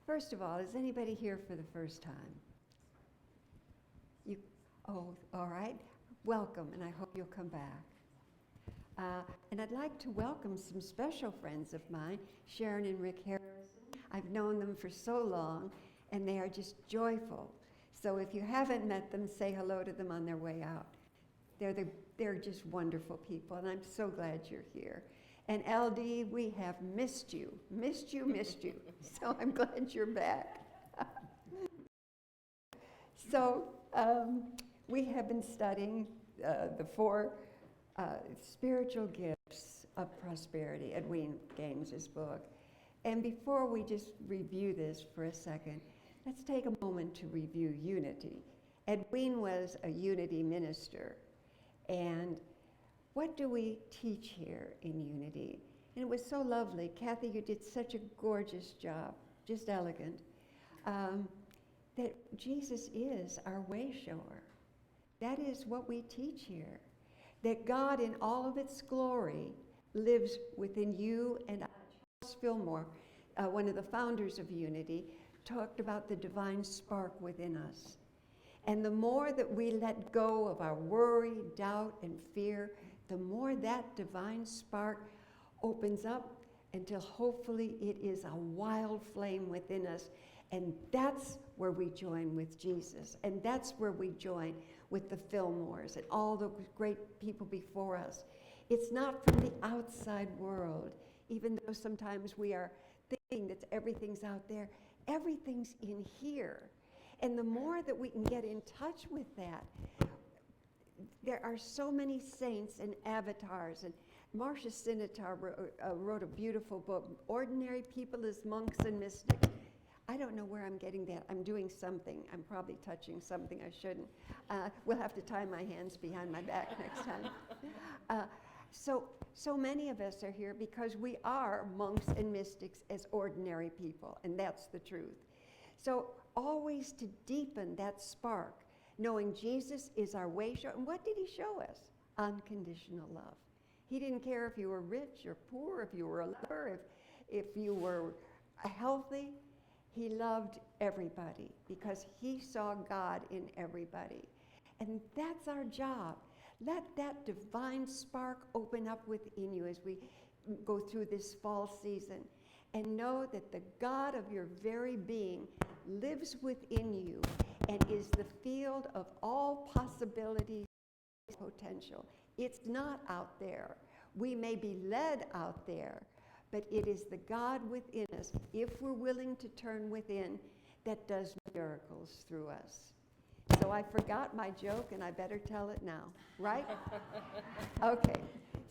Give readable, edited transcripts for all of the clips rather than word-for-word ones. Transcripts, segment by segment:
First of all, is anybody here for the first time? Oh, all right. Welcome, and I hope you'll come back. And I'd like to welcome some special friends of mine, Sharon and Rick Harrison. I've known them for so long, and they are just joyful. So if you haven't met them, say hello to them on their way out. They're just wonderful people, and I'm so glad you're here. And LD, we have missed you. So I'm glad you're back. So we have been studying the 4 spiritual gifts of prosperity, Edwene Gaines' book. And before we just review this for a second, let's take a moment to review unity. Edwene was a unity minister. And what do we teach here in unity? And it was so lovely. Kathy, you did such a gorgeous job, just elegant, that Jesus is our way shower. That is what we teach here, that God in all of its glory lives within you and I. Charles Fillmore, one of the founders of Unity, talked about the divine spark within us. And the more that we let go of our worry, doubt, and fear, the more that divine spark opens up until hopefully it is a wild flame within us. And that's where we join with Jesus. And that's where we join with the Fillmores and all the great people before us. It's not from the outside world, even though sometimes we are thinking that everything's out there. Everything's in here. And the more that we can get in touch with that, there are so many saints and avatars. And Marcia Sinitar wrote a beautiful book, Ordinary People as Monks and Mystics. I don't know where I'm getting that. I'm doing something. I'm probably touching something I shouldn't. We'll have to tie my hands behind my back next time. So many of us are here because we are monks and mystics as ordinary people, and that's the truth. So always to deepen that spark, knowing Jesus is our way show. And what did he show us? Unconditional love. He didn't care if you were rich or poor, if you were a leper, if you were healthy. He loved everybody because he saw God in everybody. And that's our job. Let that divine spark open up within you as we go through this fall season. And know that the God of your very being lives within you and is the field of all possibilities and potential. It's not out there. We may be led out there, but it is the God within us, if we're willing to turn within, that does miracles through us. So I forgot my joke, and I better tell it now, right? Okay,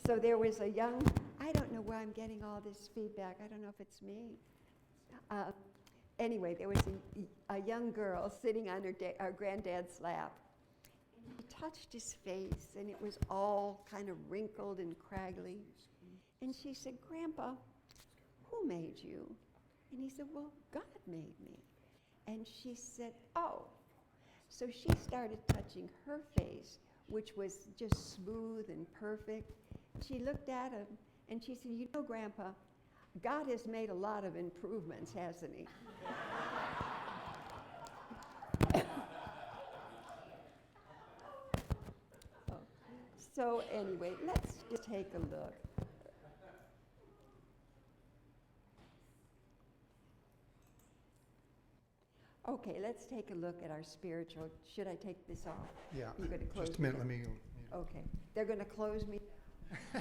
so there was a young, I don't know where I'm getting all this feedback. I don't know if it's me. Anyway, there was a young girl sitting on her granddad's lap. And he touched his face, and it was all kind of wrinkled and craggly. And she said, "Grandpa, who made you?" And he said, "Well, God made me." And she said, "Oh." So she started touching her face, which was just smooth and perfect. She looked at him, and she said, "You know, Grandpa, God has made a lot of improvements, hasn't he?" So anyway, let's just take a look. Okay, let's take a look at our spiritual. Should I take this off? Yeah. You're going to close Just a minute. Let me. Okay. They're going to close me. You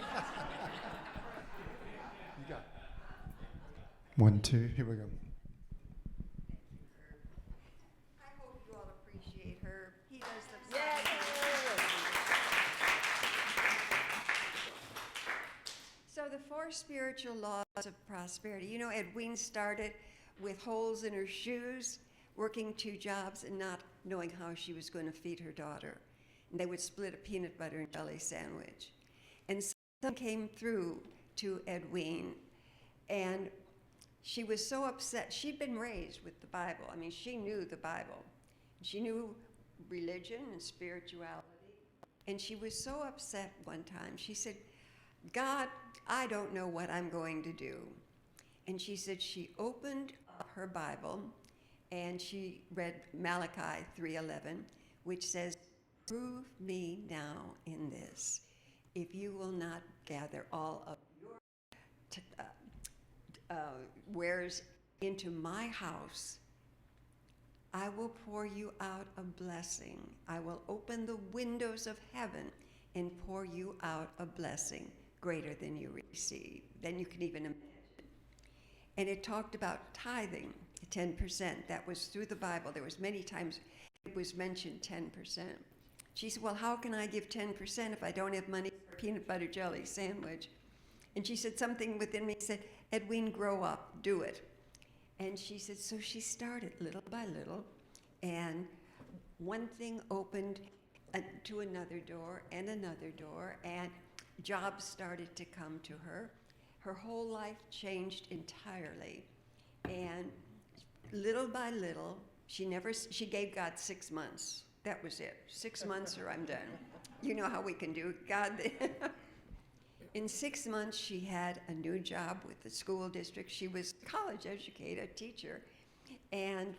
got it. 1, 2. Here we go. I hope you all appreciate her. He does the So the 4 spiritual laws of prosperity. You know, Edwene started with holes in her shoes, working 2 jobs and not knowing how she was going to feed her daughter. And they would split a peanut butter and jelly sandwich. And someone came through to Edwene, and she was so upset. She'd been raised with the Bible. I mean, she knew the Bible. She knew religion and spirituality. And she was so upset one time. She said, "God, I don't know what I'm going to do." And she said she opened up her Bible and she read Malachi 3:11, which says, "Prove me now in this, if you will not gather all of your wares into my house, I will pour you out a blessing. I will open the windows of heaven and pour you out a blessing greater than you receive, than you can even imagine." And it talked about tithing, 10%. That was through the Bible. There was many times it was mentioned 10%. She said, "Well, how can I give 10% if I don't have money for a peanut butter jelly sandwich?" And she said something within me said, "Edwene, grow up, do it." And she said, so she started little by little, and one thing opened to another door, and jobs started to come to her. Her whole life changed entirely. And little by little, she gave God 6 months. That was it. 6 months or I'm done. You know how we can do God. In 6 months, she had a new job with the school district. She was college educated, teacher. And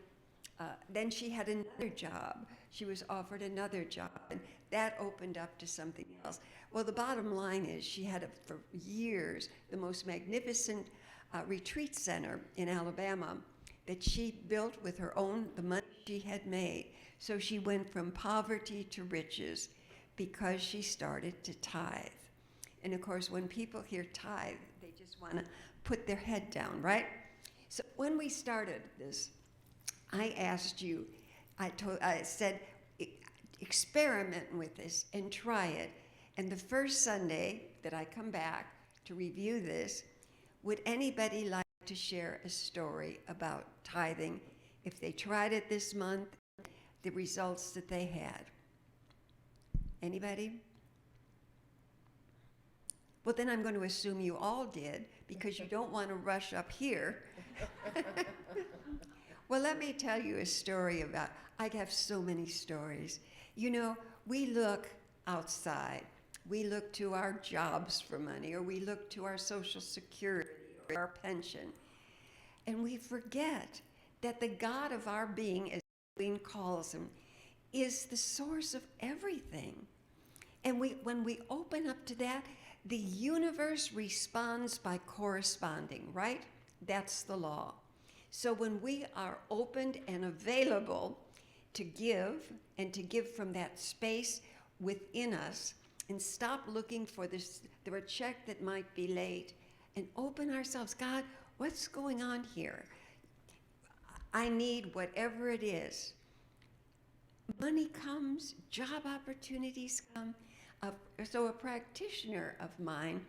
then she had another job. She was offered another job, and that opened up to something else. Well, the bottom line is she had, for years, the most magnificent retreat center in Alabama that she built with the money she had made. So she went from poverty to riches because she started to tithe. And of course, when people hear tithe, they just want to put their head down, right? So when we started this, I asked you, I said, experiment with this and try it. And the first Sunday that I come back to review this, would anybody like to share a story about tithing, if they tried it this month, the results that they had? Anybody? Well, then I'm going to assume you all did, because you don't want to rush up here. Well, let me tell you a story about, I have so many stories. You know, we look outside. We look to our jobs for money, or we look to our Social Security or our pension. And we forget that the God of our being, as Edwene calls him, is the source of everything. And when we open up to that, the universe responds by corresponding, right? That's the law. So when we are opened and available to give, and to give from that space within us, and stop looking for a check that might be late, and open ourselves. God, what's going on here? I need whatever it is. Money comes, job opportunities come. So a practitioner of mine,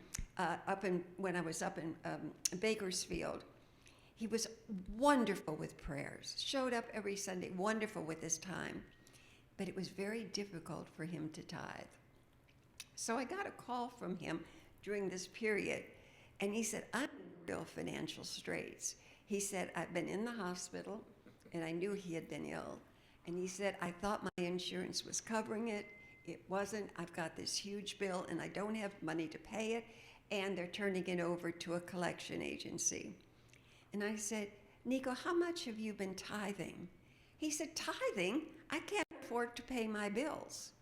when I was up in Bakersfield, he was wonderful with prayers, showed up every Sunday, wonderful with his time, but it was very difficult for him to tithe. So I got a call from him during this period, and he said, "I'm in real financial straits." He said, "I've been in the hospital," and I knew he had been ill, and he said, "I thought my insurance was covering it. It wasn't. I've got this huge bill, and I don't have money to pay it, and they're turning it over to a collection agency." And I said, "Nico, how much have you been tithing?" He said, "Tithing? I can't afford to pay my bills."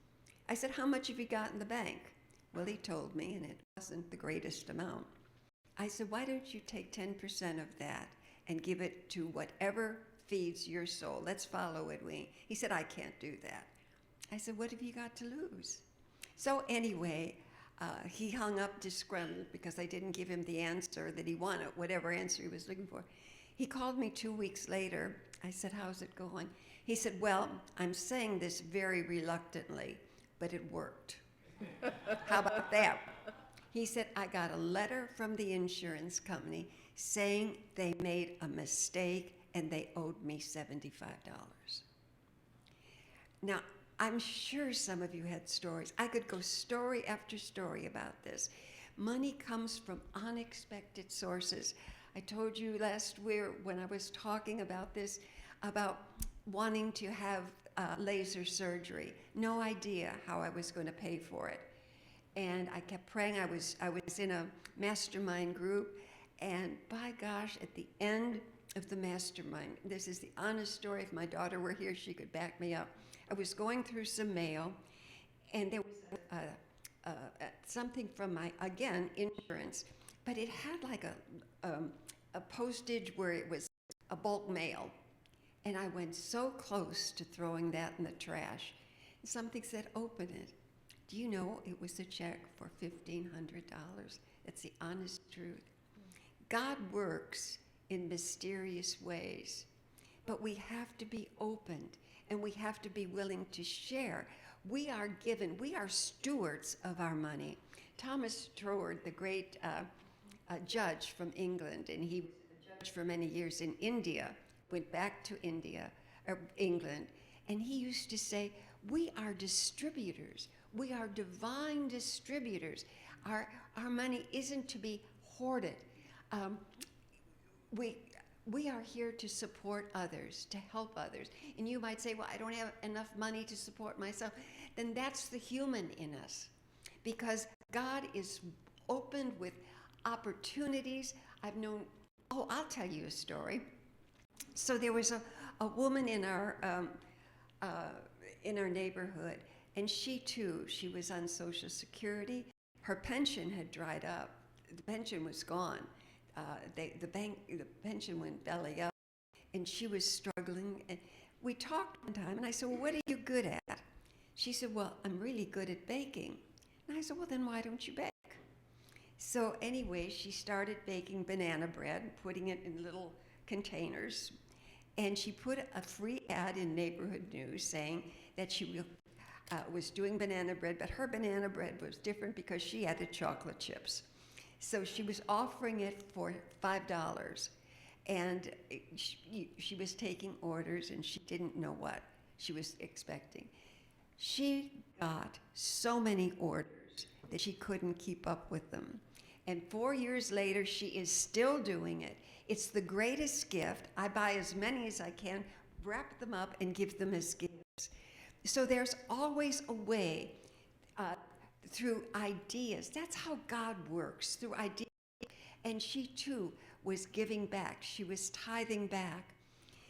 I said, "How much have you got in the bank?" Well, he told me, and it wasn't the greatest amount. I said, "Why don't you take 10% of that and give it to whatever feeds your soul? Let's follow Edwene." He said, "I can't do that." I said, "What have you got to lose?" So anyway, he hung up disgruntled because I didn't give him the answer that he wanted, whatever answer he was looking for. He called me 2 weeks later. I said, "How's it going?" He said, "Well, I'm saying this very reluctantly, but it worked." How about that? He said, "I got a letter from the insurance company saying they made a mistake and they owed me $75. Now, I'm sure some of you had stories. I could go story after story about this. Money comes from unexpected sources. I told you last year when I was talking about this, about wanting to have laser surgery. No idea how I was going to pay for it. And I kept praying. I was in a mastermind group, And by gosh, at the end of the mastermind, this is the honest story. If my daughter were here, she could back me up. I was going through some mail, and there was something from my, again, insurance, but it had like a postage where it was a bulk mail. And I went so close to throwing that in the trash. Something said, open it. Do you know it was a check for $1,500? That's the honest truth. God works in mysterious ways, but we have to be opened and we have to be willing to share. We are given, we are stewards of our money. Thomas Troward, the great judge from England, and he was a judge for many years in India, went back to England, and he used to say, we are distributors. We are divine distributors. Our money isn't to be hoarded. We are here to support others, to help others. And you might say, well, I don't have enough money to support myself. Then that's the human in us. Because God is opened with opportunities. I've known, I'll tell you a story. So there was a woman in our neighborhood, and she was on Social Security. Her pension had dried up. The pension was gone. The pension went belly up, and she was struggling. And we talked one time, and I said, well, what are you good at? She said, well, I'm really good at baking. And I said, well, then why don't you bake? So anyway, she started baking banana bread and putting it in little containers. And she put a free ad in Neighborhood News saying that she was doing banana bread, but her banana bread was different because she added chocolate chips. So she was offering it for $5, and she was taking orders, and she didn't know what she was expecting. She got so many orders that she couldn't keep up with them. And 4 years later, she is still doing it. It's the greatest gift. I buy as many as I can, wrap them up, and give them as gifts. So there's always a way through ideas. That's how God works, through ideas. And she too was giving back. She was tithing back.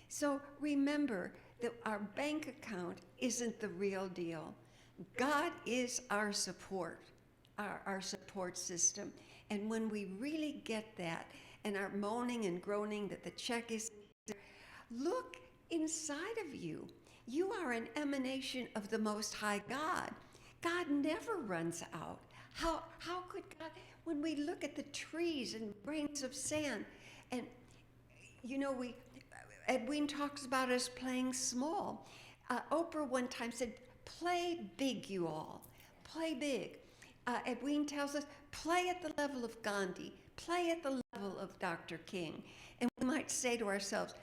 So remember that our bank account isn't the real deal. God is our support, our support system. And when we really get that and are moaning and groaning that the check is there, look inside of you. You are an emanation of the Most High God. God never runs out. How could God, when we look at the trees and grains of sand, and you know, Edwene talks about us playing small. Oprah one time said, play big, you all. Play big. Edwene tells us, play at the level of Gandhi. Play at the level of Dr. King. And we might say to ourselves,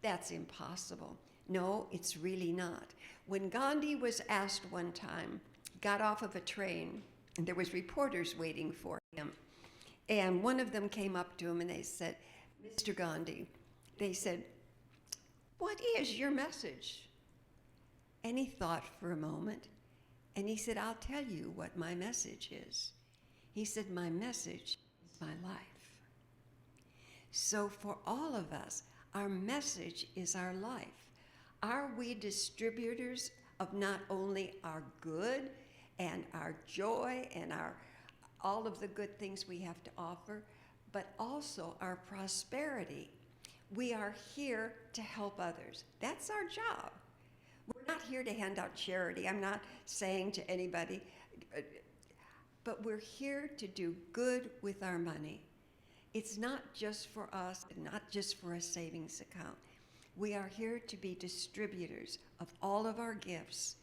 that's impossible. No, it's really not. When Gandhi was asked one time, got off of a train, and there was reporters waiting for him. And one of them came up to him and they said, Mr. Gandhi, they said, what is your message? And he thought for a moment, and he said, I'll tell you what my message is. He said, my message is my life. So for all of us, our message is our life. Are we distributors of not only our good and our joy and all of the good things we have to offer, but also our prosperity? We are here to help others. That's our job. We're not here to hand out charity. I'm not saying to anybody, but we're here to do good with our money. It's not just for us, not just for a savings account. We are here to be distributors of all of our gifts.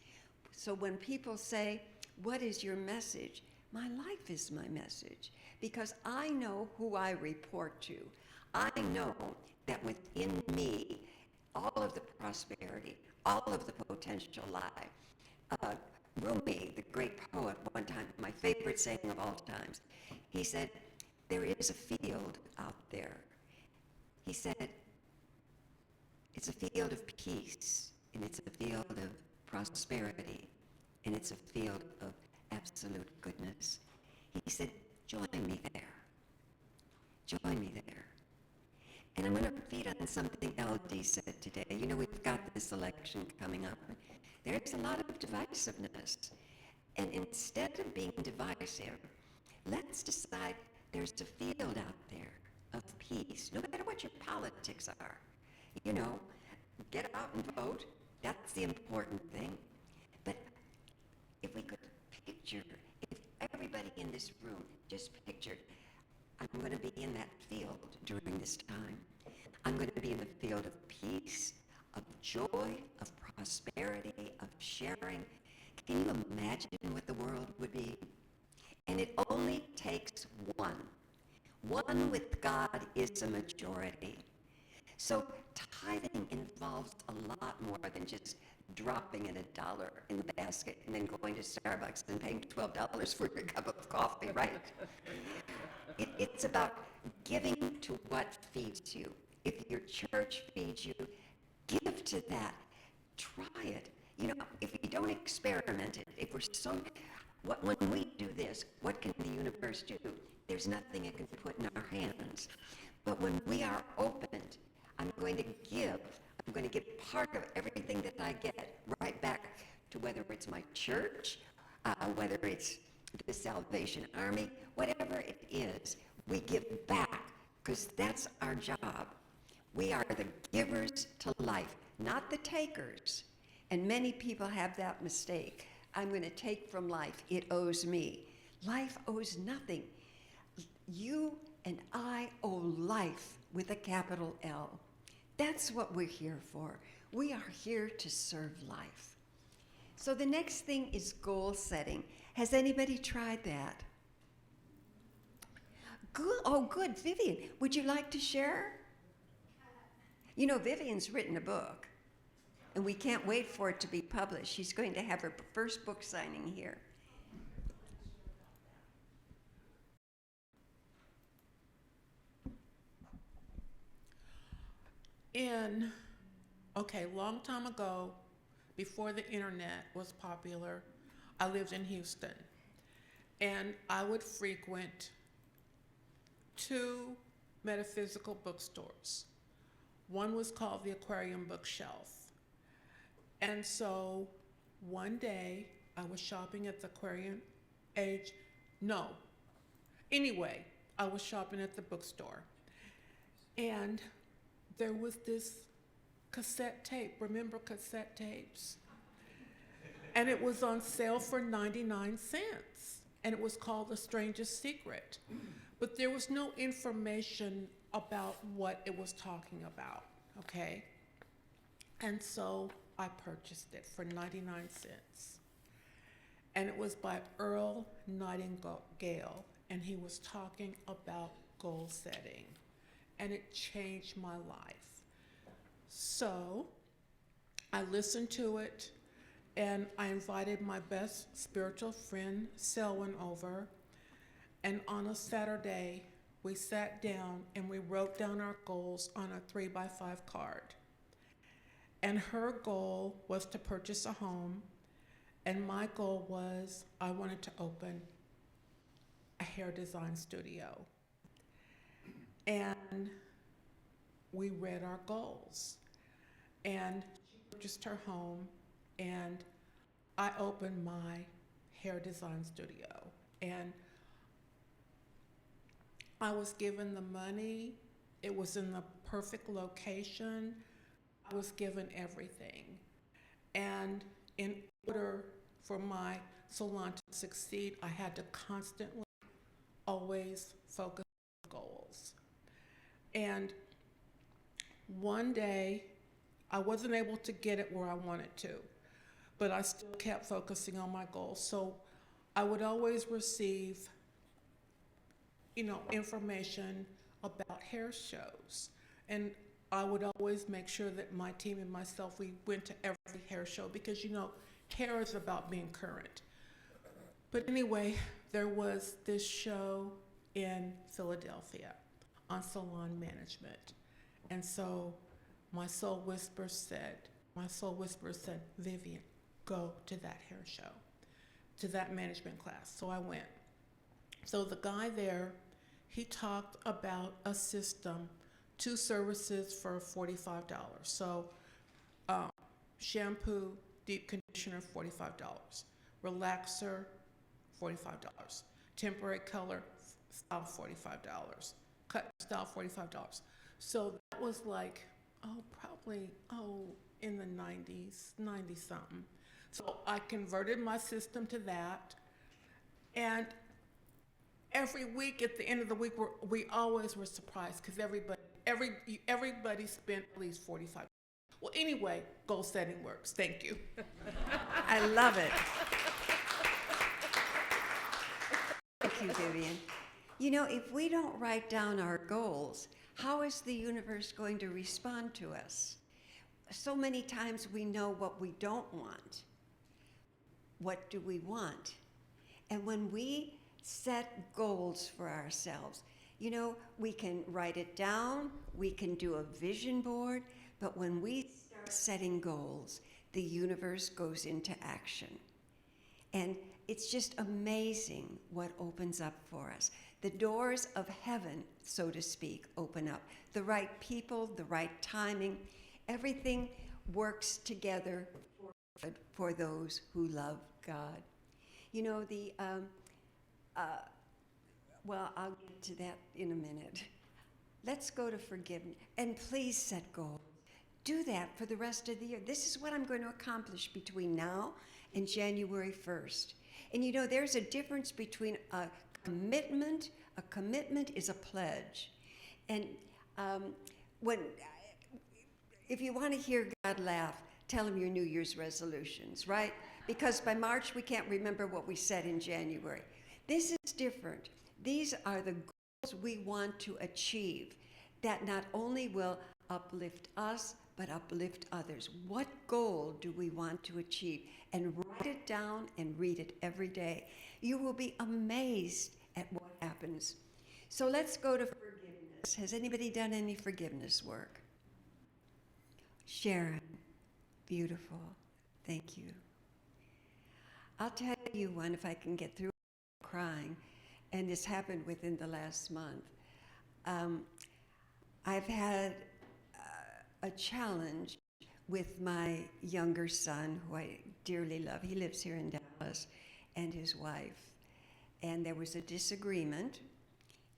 So when people say, what is your message? My life is my message, because I know who I report to. I know that within me, all of the prosperity, all of the potential lie. Rumi, the great poet, one time, my favorite saying of all times, he said, there is a field out there. He said, it's a field of peace, and it's a field of prosperity, and it's a field of absolute goodness. He said, join me there. Join me there. And I'm going to repeat on something LD said today. You know, we've got this election coming up. There's a lot of divisiveness. And instead of being divisive, let's decide there's a field out there of peace, no matter what your politics are. You know, get out and vote. That's the important thing. But if we could picture, if everybody in this room just pictured, I'm going to be in that field during this time. I'm going to be in the field of peace, of joy, of prosperity, of sharing. Can you imagine what the world would be? And it only takes one. One with God is a majority. So tithing involves a lot more than just dropping in $1 in the basket and then going to Starbucks and paying $12 for a cup of coffee, right? It's about giving to what feeds you. If your church feeds you, give to that. Try it. You know, if we don't experiment it, if we're so... when we do this, what can the universe do? There's nothing it can put in our hands. But when we are opened, I'm going to give part of everything that I get right back to whether it's my church, whether it's the Salvation Army, whatever it is, we give back because that's our job. We are the givers to life, not the takers. And many people have that mistake. I'm going to take from life. It owes me. Life owes nothing. You and I owe life with a capital L. That's what we're here for. We are here to serve life. So the next thing is goal setting. Has anybody tried that? Good. Oh, good. Vivian, would you like to share? You know, Vivian's written a book, and we can't wait for it to be published. She's going to have her first book signing here. Long time ago, before the internet was popular, I lived in Houston, and I would frequent 2 metaphysical bookstores. One was called the Aquarium Bookshelf. And so one day I was shopping at the I was shopping at the bookstore, and there was this cassette tape. Remember cassette tapes? And it was on sale for 99 cents, and it was called The Strangest Secret. But there was no information about what it was talking about, okay? And so I purchased it for 99 cents. And it was by Earl Nightingale, and he was talking about goal setting, and it changed my life. So I listened to it, and I invited my best spiritual friend, Selwyn, over, and on a Saturday, we sat down and we wrote down our goals on a 3x5 card. And her goal was to purchase a home, and my goal was I wanted to open a hair design studio. And we read our goals. And she purchased her home, and I opened my hair design studio. And I was given the money. It was in the perfect location. I was given everything. And in order for my salon to succeed, I had to constantly always focus on goals. And one day, I wasn't able to get it where I wanted to, but I still kept focusing on my goals. So I would always receive, information about hair shows. And I would always make sure that my team and myself, we went to every hair show because, hair is about being current. But anyway, there was this show in Philadelphia on salon management. And so my soul whisperer said, Vivian, go to that hair show, to that management class. So I went. So the guy there, he talked about a system, 2 services for $45. So shampoo, deep conditioner, $45. Relaxer, $45. Temporary color, style, $45. Cut style, $45. So that was like, probably, in the 90s, 90 something. So I converted my system to that. And every week, at the end of the week, we always were surprised because everybody spent at least 45. Well, anyway, goal setting works. Thank you. I love it. Thank you, Vivian. You know, if we don't write down our goals, how is the universe going to respond to us? So many times we know what we don't want. What do we want? And when we set goals for ourselves, you know, we can write it down, we can do a vision board, but when we start setting goals, the universe goes into action. And it's just amazing what opens up for us. The doors of heaven, so to speak, open up. The right people, the right timing, everything works together for those who love God. You know, well, I'll get to that in a minute. Let's go to forgiveness. And please set goals. Do that for the rest of the year. This is what I'm going to accomplish between now and January 1st. And you know, there's a difference between a commitment. A commitment is a pledge. And if you want to hear God laugh, tell him your New Year's resolutions, right? Because by March, we can't remember what we said in January. This is different. These are the goals we want to achieve that not only will uplift us, but uplift others. What goal do we want to achieve? And write it down and read it every day. You will be amazed at what happens. So let's go to forgiveness. Has anybody done any forgiveness work? Sharon, beautiful. Thank you. I'll tell you one if I can get through crying, and this happened within the last month. I've had a challenge with my younger son, who I dearly love. He lives here in Dallas, and his wife. And there was a disagreement,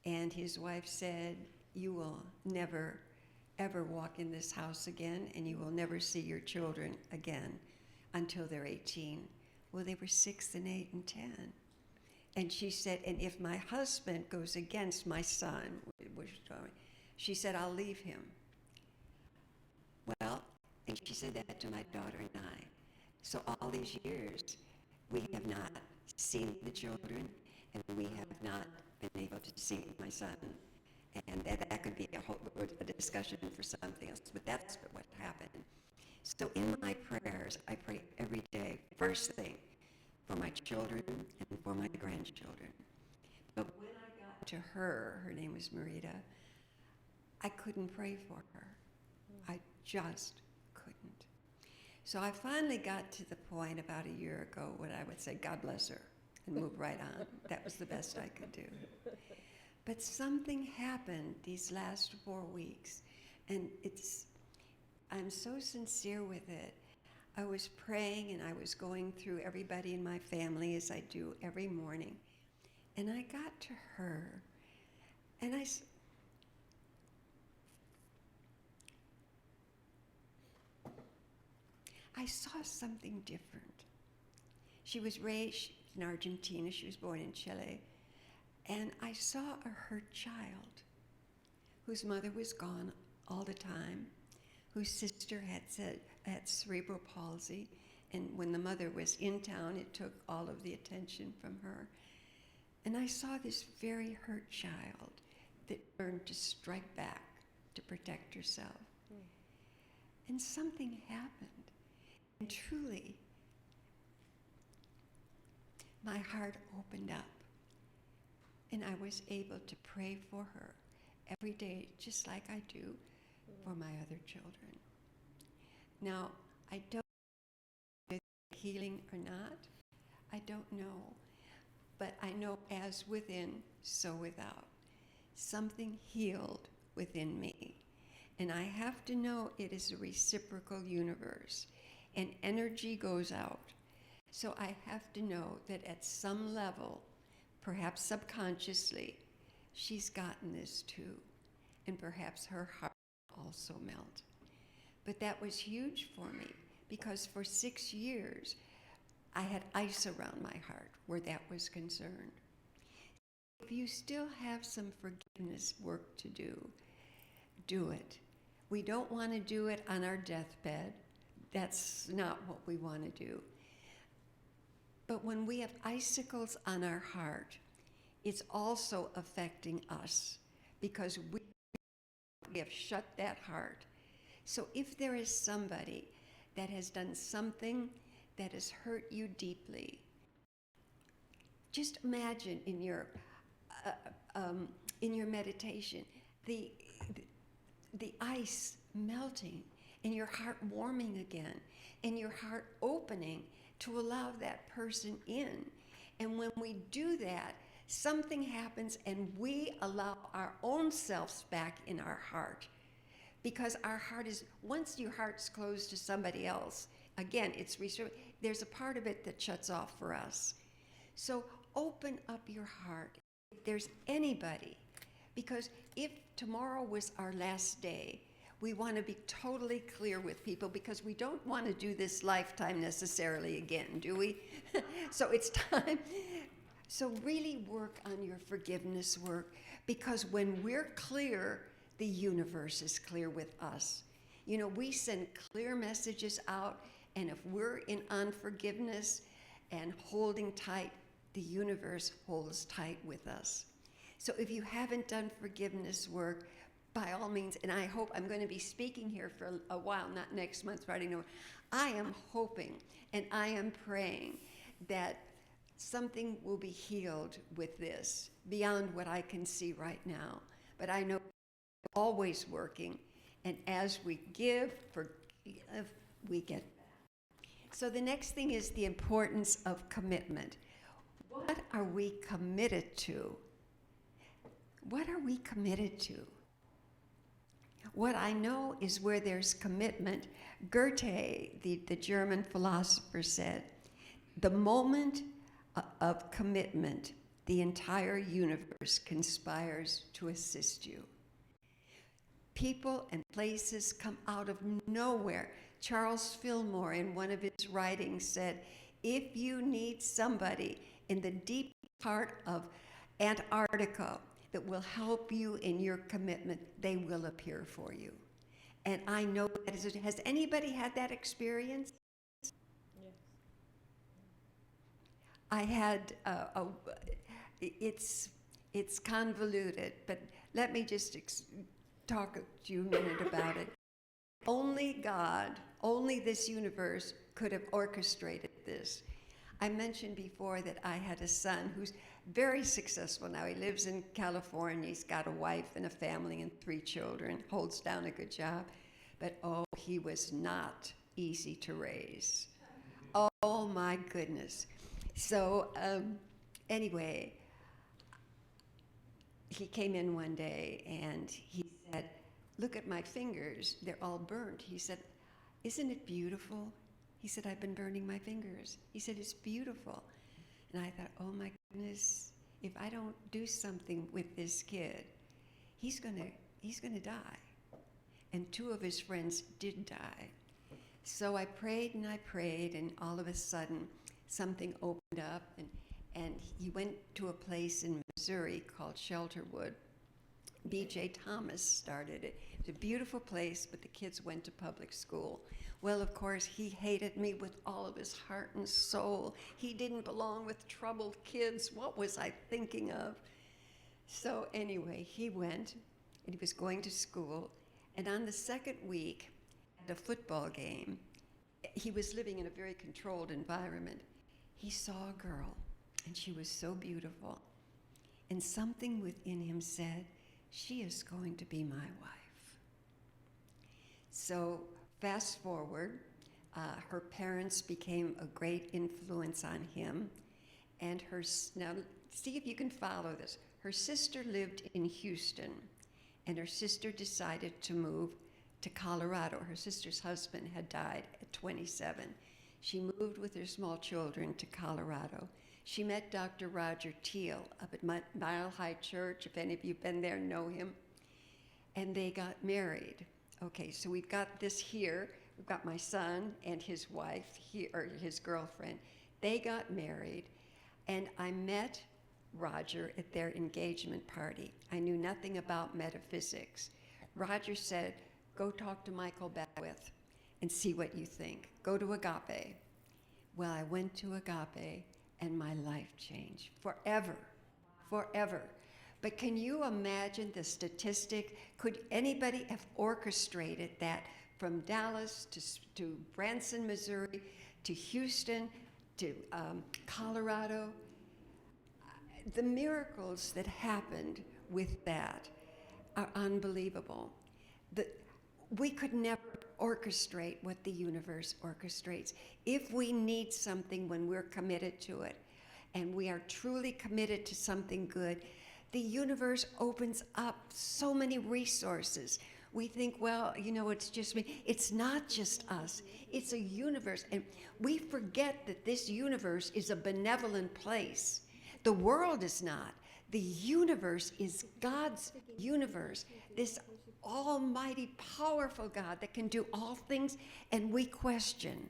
and his wife said, "You will never, ever walk in this house again, and you will never see your children again until they're 18. Well, they were 6 and 8 and 10. And she said, and if my husband goes against my son, she said, I'll leave him. Well, and she said that to my daughter and I. So all these years, we have not seen the children, and we have not been able to see my son. And that could be a discussion for something else, but that's what happened. So in my prayers, I pray every day, first thing, for my children and for my grandchildren. But when I got to her name was Marita, I couldn't pray for her. I just couldn't. So I finally got to the point about a year ago when I would say, God bless her, and move right on. That was the best I could do. But something happened these last 4 weeks, and I'm so sincere with it. I was praying and I was going through everybody in my family as I do every morning. And I got to her, and I saw something different. She was raised in Argentina. She was born in Chile. And I saw a hurt child whose mother was gone all the time, whose sister had cerebral palsy. And when the mother was in town, it took all of the attention from her. And I saw this very hurt child that learned to strike back to protect herself. And something happened. And truly, my heart opened up. And I was able to pray for her every day, just like I do for my other children. Now, I don't know if it's healing or not. I don't know. But I know as within, so without. something healed within me. And I have to know it is a reciprocal universe, and energy goes out. So I have to know that at some level, perhaps subconsciously, she's gotten this too. And perhaps her heart also melt. But that was huge for me, because for 6 years, I had ice around my heart where that was concerned. If you still have some forgiveness work to do, do it. We don't want to do it on our deathbed. That's not what we want to do. But when we have icicles on our heart, it's also affecting us, because we have shut that heart. So if there is somebody that has done something that has hurt you deeply, just imagine in your meditation the ice melting and your heart warming again and your heart opening to allow that person in. And when we do that, something happens and we allow our own selves back in our heart. Because our heart is, once your heart's closed to somebody else, again, there's a part of it that shuts off for us. So open up your heart if there's anybody. Because if tomorrow was our last day, we want to be totally clear with people, because we don't want to do this lifetime necessarily again, do we? So it's time. So really work on your forgiveness work, because when we're clear, the universe is clear with us. You know, we send clear messages out, and if we're in unforgiveness and holding tight, the universe holds tight with us. So if you haven't done forgiveness work, by all means, and I hope I'm going to be speaking here for a while, not next month, Friday, no. I am hoping and I am praying that something will be healed with this beyond what I can see right now. But I know it's always working, and as we forgive, we get back. So the next thing is the importance of commitment. What are we committed to? What are we committed to? What I know is where there's commitment, Goethe, the German philosopher, said, the moment of commitment, the entire universe conspires to assist you. People and places come out of nowhere. Charles Fillmore, in one of his writings, said, if you need somebody in the deep part of Antarctica that will help you in your commitment, they will appear for you. And I know that. Has anybody had that experience? Yes. I had, it's convoluted, but let me just talk to you a minute about it. Only God, only this universe could have orchestrated this. I mentioned before that I had a son who's very successful now. He lives in California. He's got a wife and a family and 3 children, holds down a good job. But oh, he was not easy to raise. Oh my goodness. So anyway, he came in one day and he said, look at my fingers, they're all burnt. He said, isn't it beautiful? He said, I've been burning my fingers. He said, it's beautiful. And I thought, oh my goodness, if I don't do something with this kid, he's gonna die. And 2 of his friends did die. So I prayed, and all of a sudden, something opened up, and he went to a place in Missouri called Shelterwood. B.J. Thomas started it. It was a beautiful place, but the kids went to public school. Well, of course, he hated me with all of his heart and soul. He didn't belong with troubled kids. What was I thinking of? So anyway, he went, and he was going to school, and on the second week, at a football game, he was living in a very controlled environment. He saw a girl, and she was so beautiful, and something within him said, she is going to be my wife. So fast forward, her parents became a great influence on him, and now see if you can follow this. Her sister lived in Houston, and her sister decided to move to Colorado. Her sister's husband had died at 27. She moved with her small children to Colorado. She met Dr. Roger Teal up at Mile High Church. If any of you have been there, know him. And they got married. Okay, so we've got this here. We've got my son and his wife here, or his girlfriend. They got married, and I met Roger at their engagement party. I knew nothing about metaphysics. Roger said, go talk to Michael Beckwith and see what you think. Go to Agape. Well, I went to Agape, and my life changed forever, forever. But can you imagine the statistic? Could anybody have orchestrated that from Dallas to Branson, Missouri, to Houston, to Colorado? The miracles that happened with that are unbelievable. We could never orchestrate what the universe orchestrates. If we need something, when we're committed to it, and we are truly committed to something good, the universe opens up so many resources. We think, well, you know, it's just me. It's not just us. It's a universe. And we forget that this universe is a benevolent place. The world is not. The universe is God's universe. This almighty, powerful God that can do all things. And we question,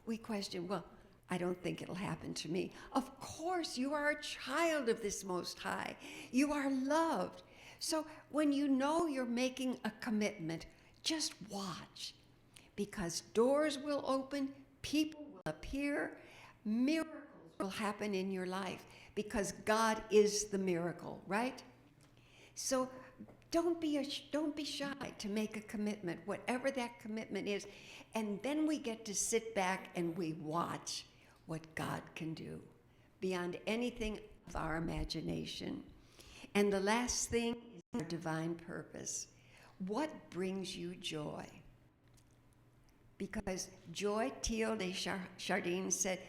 well, I don't think it'll happen to me. Of course, you are a child of this Most High. You are loved. So when you know you're making a commitment, just watch, because doors will open, people will appear, miracles will happen in your life, because God is the miracle, right? So don't be shy to make a commitment, whatever that commitment is, and then we get to sit back and we watch what God can do beyond anything of our imagination. And the last thing is our divine purpose. What brings you joy? Because joy, Teal de Chardin said,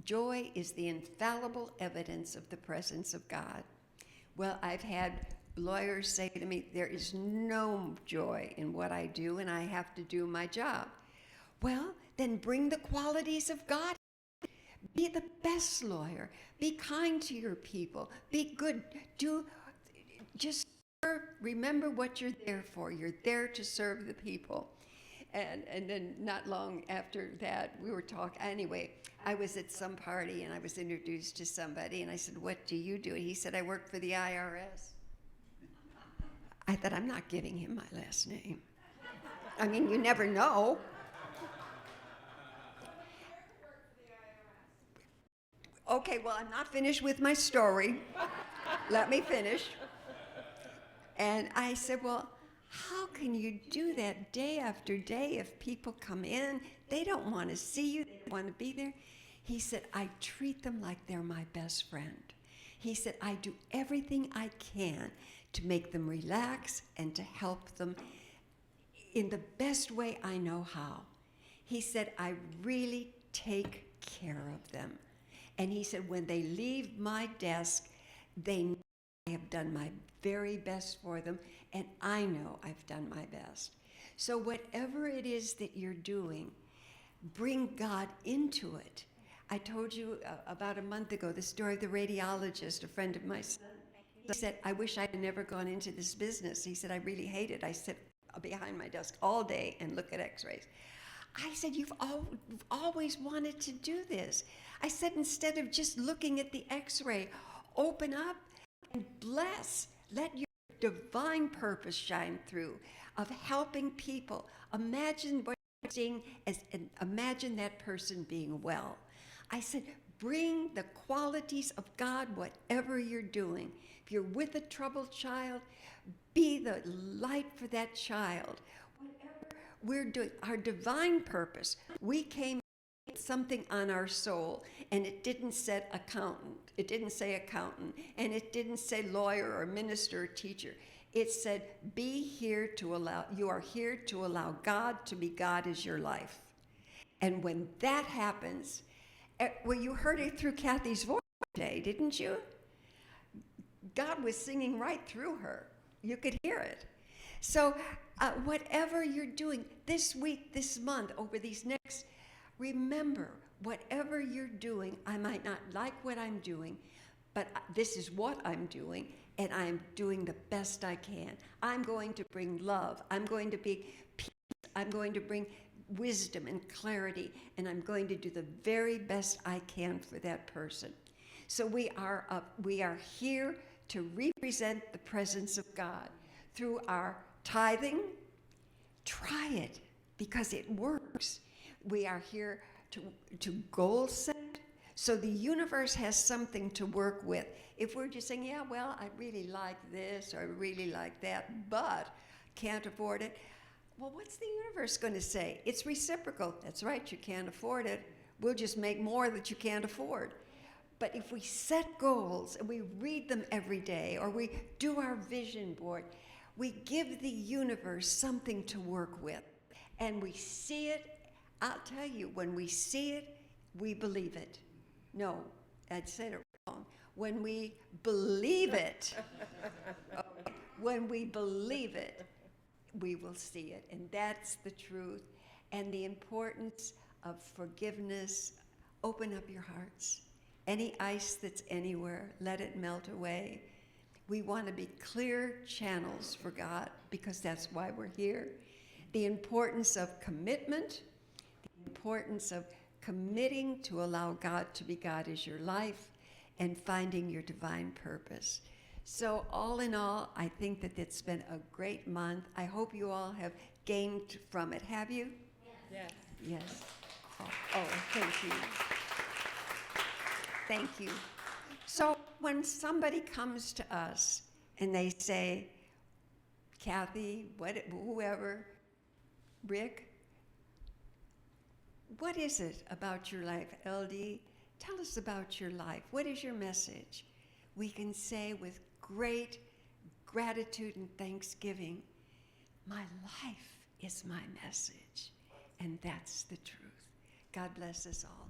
joy is the infallible evidence of the presence of God. Well, I've had lawyers say to me, there is no joy in what I do, and I have to do my job. Well, then bring the qualities of God. Be the best lawyer. Be kind to your people. Be good. Just serve. Remember what you're there for. You're there to serve the people. And then not long after that, we were talking. Anyway, I was at some party, and I was introduced to somebody, and I said, what do you do? And he said, I work for the IRS. I thought, I'm not giving him my last name. I mean, you never know. Okay, well, I'm not finished with my story. Let me finish. And I said, well, how can you do that day after day if people come in, they don't want to see you, they don't want to be there? He said, I treat them like they're my best friend. He said, I do everything I can to make them relax and to help them in the best way I know how. He said, I really take care of them. And he said, when they leave my desk, they know I have done my very best for them, and I know I've done my best. So whatever it is that you're doing, bring God into it. I told you about a month ago the story of the radiologist, a friend of my son. He said, I wish I'd never gone into this business. He said, I really hate it. I sit behind my desk all day and look at x-rays. I said, you've always wanted to do this. I said, instead of just looking at the x-ray, open up and bless. Let your divine purpose shine through of helping people. Imagine what you're seeing imagine that person being well. I said, bring the qualities of God, whatever you're doing. If you're with a troubled child, be the light for that child. Whatever we're doing, our divine purpose, we came with something on our soul, and it didn't say accountant, it didn't say accountant, and it didn't say lawyer or minister or teacher. It said, you are here to allow God to be God as your life. And when that happens, well, you heard it through Kathy's voice today, didn't you? God was singing right through her. You could hear it. So whatever you're doing this week, this month, over these next, remember, whatever you're doing, I might not like what I'm doing, but this is what I'm doing, and I'm doing the best I can. I'm going to bring love. I'm going to be peace. I'm going to bring wisdom and clarity, and I'm going to do the very best I can for that person. So we are here to represent the presence of God through our tithing. Try it, because it works. We are here to goal set, so the universe has something to work with. If we're just saying, yeah, well, I really like this or I really like that, but can't afford it, well, what's the universe going to say? It's reciprocal. That's right, you can't afford it. We'll just make more that you can't afford. But if we set goals and we read them every day, or we do our vision board, we give the universe something to work with. And we see it. I'll tell you, when we see it, we believe it. No, I said it wrong. When we believe it, when we believe it, we will see it. And that's the truth. And the importance of forgiveness. Open up your hearts. Any ice that's anywhere, let it melt away. We want to be clear channels for God, because that's why we're here. The importance of commitment, the importance of committing to allow God to be God as your life, and finding your divine purpose. So all in all, I think that it's been a great month. I hope you all have gained from it. Have you? Yes. Yes. Oh, thank you. Thank you. So when somebody comes to us and they say, Kathy, whoever, Rick, what is it about your life? LD, tell us about your life. What is your message? We can say with great gratitude and thanksgiving, my life is my message. And that's the truth. God bless us all.